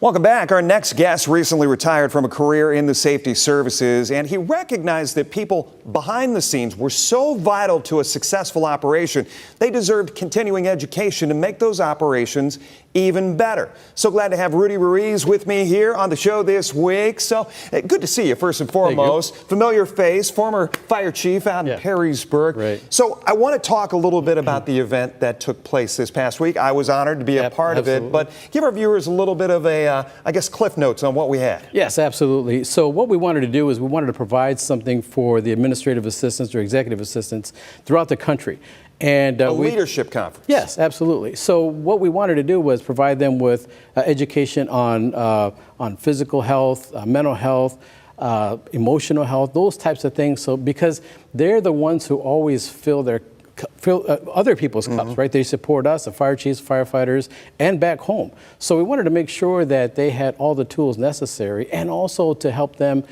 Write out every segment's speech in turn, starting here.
Welcome back. Our next guest recently retired from a career in the safety services, and he recognized that people behind the scenes were so vital to a successful operation. They deserved continuing education to make those operations even better. So glad to have Rudy Ruiz with me here on the show this week. So good to see you, first and foremost. Familiar face, former fire chief out in Perrysburg. Right. So I want to talk a little bit about the event that took place this past week. I was honored to be a part of it, but give our viewers a little bit of a, I guess, cliff notes on what we had. Yes, absolutely. So what we wanted to do is we wanted to provide something for the administrative assistants or executive assistants throughout the country. And a leadership conference. Yes, absolutely. So what we wanted to do was provide them with education on physical health, mental health, emotional health, those types of things. So because they're the ones who always fill other people's cups, right? They support us, the fire chiefs, firefighters, and back home. So we wanted to make sure that they had all the tools necessary, and also to help them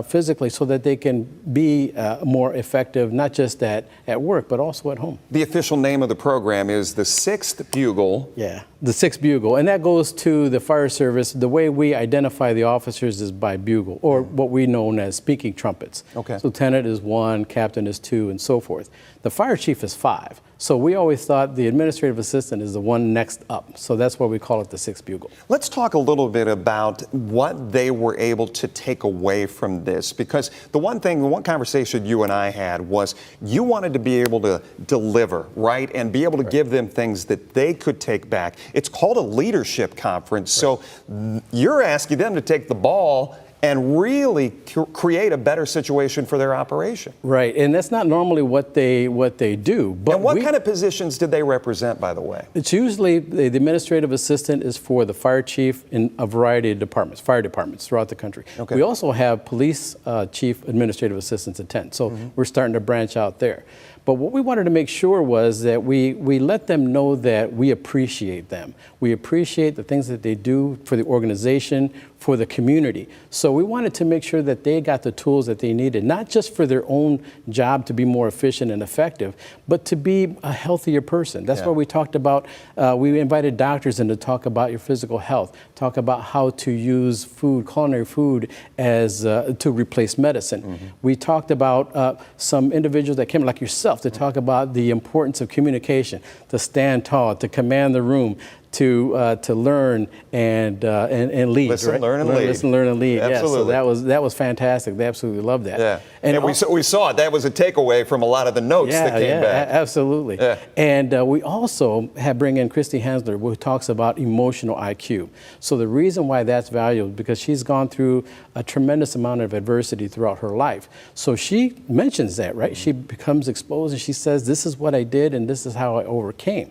physically so that they can be more effective, not just at work, but also at home. The official name of the program is the 6th Bugle. Yeah, the 6th Bugle. And that goes to the fire service. The way we identify the officers is by bugle, or what we know as speaking trumpets. Okay. So lieutenant is 1, captain is 2, and so forth. The fire chief is 5. So we always thought the administrative assistant is the one next up. So that's why we call it the 6th Bugle. Let's talk a little bit about what they were able to take away from this, because the one conversation you and I had was you wanted to be able to deliver, right, and be able to give them things that they could take back. It's called a leadership conference, right. So you're asking them to take the ball and really create a better situation for their operation. Right, and that's not normally what they do. But and what kind of positions did they represent, by the way? It's usually the administrative assistant is for the fire chief in a variety of departments, fire departments throughout the country. Okay. We also have police chief administrative assistants attend, so we're starting to branch out there. But what we wanted to make sure was that we let them know that we appreciate them. We appreciate the things that they do for the organization, for the community. So we wanted to make sure that they got the tools that they needed, not just for their own job to be more efficient and effective, but to be a healthier person. That's why we talked about, we invited doctors in to talk about your physical health, talk about how to use food, culinary food, as to replace medicine. We talked about some individuals that came, like yourself, to talk about the importance of communication, to stand tall, to command the room, to learn and lead. Listen, learn, and lead. Listen, learn, and lead. Absolutely. Yeah, so that was fantastic. They absolutely loved that. Yeah, and we saw it. That was a takeaway from a lot of the notes that came back. Absolutely. Yeah. And we also bring in Christy Hansler, who talks about emotional IQ. So the reason why that's valuable is because she's gone through a tremendous amount of adversity throughout her life. So she mentions that, right? She becomes exposed and she says, this is what I did and this is how I overcame.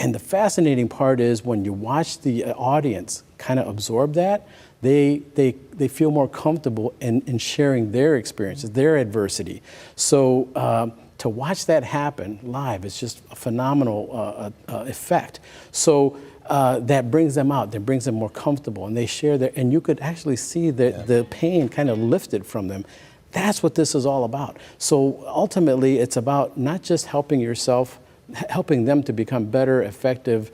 And the fascinating part is when you watch the audience kind of absorb that, they feel more comfortable in sharing their experiences, their adversity. So to watch that happen live is just a phenomenal effect. So that brings them out, that brings them more comfortable, and they share their, and you could actually see the pain kind of lifted from them. That's what this is all about. So ultimately, it's about not just helping yourself, helping them to become better, effective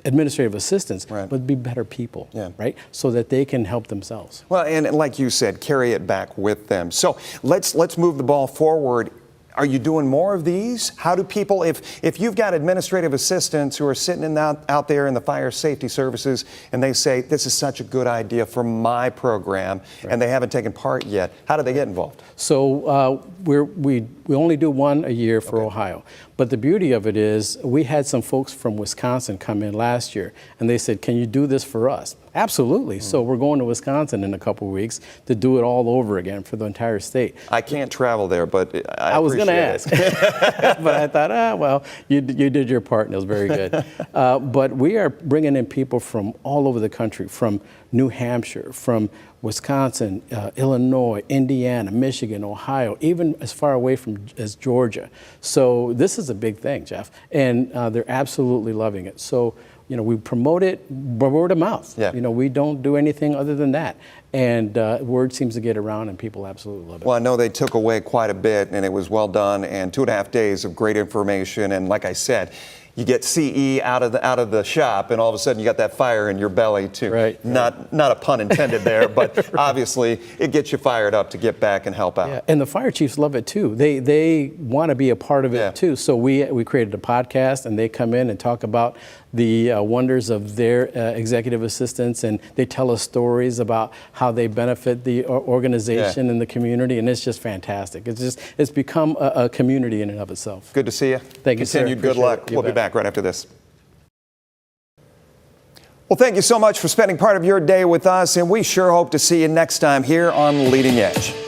administrative assistants, but be better people, right? So that they can help themselves. Well, and like you said, carry it back with them. So let's move the ball forward. Are you doing more of these? How do people, if you've got administrative assistants who are sitting out there in the fire safety services and they say, this is such a good idea for my program, and they haven't taken part yet, how do they get involved? So we only do one a year for Ohio. But the beauty of it is we had some folks from Wisconsin come in last year and they said, can you do this for us? Absolutely. So we're going to Wisconsin in a couple of weeks to do it all over again for the entire state. I can't travel there, but I was going to ask. But I thought, well, you did your part and it was very good. But we are bringing in people from all over the country, from New Hampshire, from Wisconsin, Illinois, Indiana, Michigan, Ohio, even as far away as Georgia. So this is a big thing, Jeff, and they're absolutely loving it. So, we promote it by word of mouth. We don't do anything other than that. and word seems to get around, and people absolutely love it. Well, I know they took away quite a bit, and it was well done, and 2.5 days of great information. And like I said, you get CE out of the shop, and all of a sudden you got that fire in your belly too. Right. Not a pun intended there, but obviously it gets you fired up to get back and help out. Yeah, and the fire chiefs love it too. They want to be a part of it too. So we created a podcast, and they come in and talk about the wonders of their executive assistants, and they tell us stories about how they benefit the organization and the community, and it's just fantastic. It's become a community in and of itself. Good to see you. Thank you, sir. Continued good luck. Appreciate it. We'll be back right after this. Well, thank you so much for spending part of your day with us, and we sure hope to see you next time here on Leading Edge.